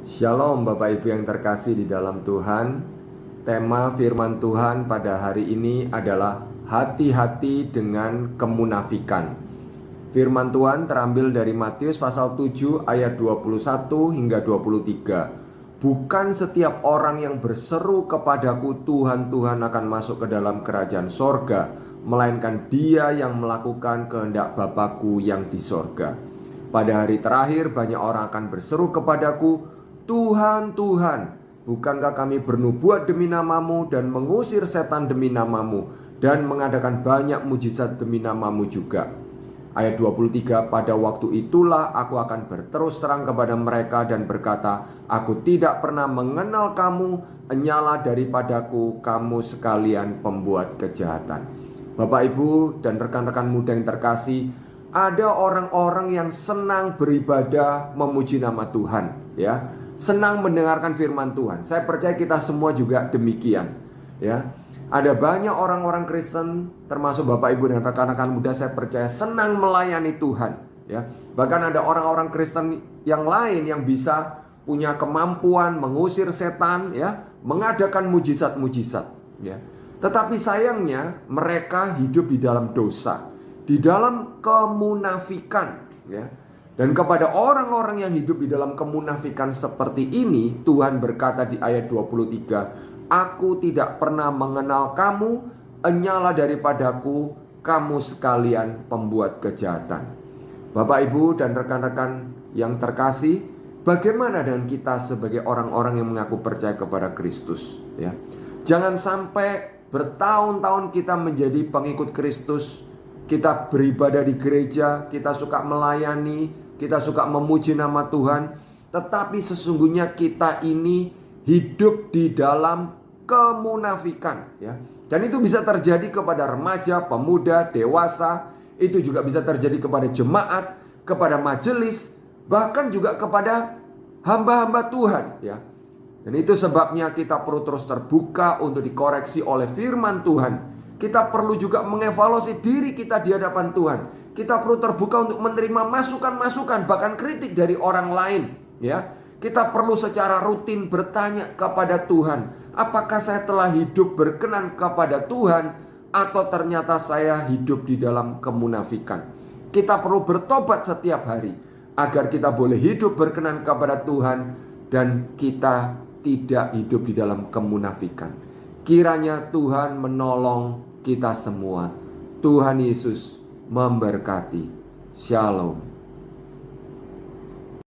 Shalom Bapak Ibu yang terkasih di dalam Tuhan. Tema firman Tuhan pada hari ini adalah hati-hati dengan kemunafikan. Firman Tuhan terambil dari Matius pasal 7 ayat 21 hingga 23. Bukan setiap orang yang berseru kepadaku Tuhan, Tuhan akan masuk ke dalam kerajaan sorga, melainkan dia yang melakukan kehendak Bapakku yang di sorga. Pada hari terakhir banyak orang akan berseru kepadaku, Tuhan, Tuhan, bukankah kami bernubuat demi namamu dan mengusir setan demi namamu dan mengadakan banyak mujizat demi namamu juga. Ayat 23, pada waktu itulah aku akan berterus terang kepada mereka dan berkata, aku tidak pernah mengenal kamu, enyalah daripadaku kamu sekalian pembuat kejahatan. Bapak, Ibu, dan rekan-rekan muda yang terkasih, ada orang-orang yang senang beribadah memuji nama Tuhan, ya. Senang mendengarkan firman Tuhan. Saya percaya kita semua juga demikian, ya. Ada banyak orang-orang Kristen, termasuk Bapak Ibu dan rekan-rekan muda, saya percaya senang melayani Tuhan, ya. Bahkan ada orang-orang Kristen yang lain yang bisa punya kemampuan mengusir setan, ya, mengadakan mujizat-mujizat, ya. Tetapi sayangnya mereka hidup di dalam dosa, di dalam kemunafikan, ya. Dan kepada orang-orang yang hidup di dalam kemunafikan seperti ini, Tuhan berkata di ayat 23, aku tidak pernah mengenal kamu, enyalah daripadaku kamu sekalian pembuat kejahatan. Bapak, Ibu, dan rekan-rekan yang terkasih, bagaimana dengan kita sebagai orang-orang yang mengaku percaya kepada Kristus, ya? Jangan sampai bertahun-tahun kita menjadi pengikut Kristus, kita beribadah di gereja, kita suka melayani, kita suka memuji nama Tuhan, tetapi sesungguhnya kita ini hidup di dalam kemunafikan, ya. Dan itu bisa terjadi kepada remaja, pemuda, dewasa. Itu juga bisa terjadi kepada jemaat, kepada majelis, bahkan juga kepada hamba-hamba Tuhan, ya. Dan itu sebabnya kita perlu terus terbuka untuk dikoreksi oleh firman Tuhan. Kita perlu juga mengevaluasi diri kita di hadapan Tuhan. Kita perlu terbuka untuk menerima masukan-masukan, bahkan kritik dari orang lain, ya. Kita perlu secara rutin bertanya kepada Tuhan, apakah saya telah hidup berkenan kepada Tuhan, atau ternyata saya hidup di dalam kemunafikan. Kita perlu bertobat setiap hari agar kita boleh hidup berkenan kepada Tuhan dan kita tidak hidup di dalam kemunafikan. Kiranya Tuhan menolong kita semua. Tuhan Yesus memberkati. Shalom.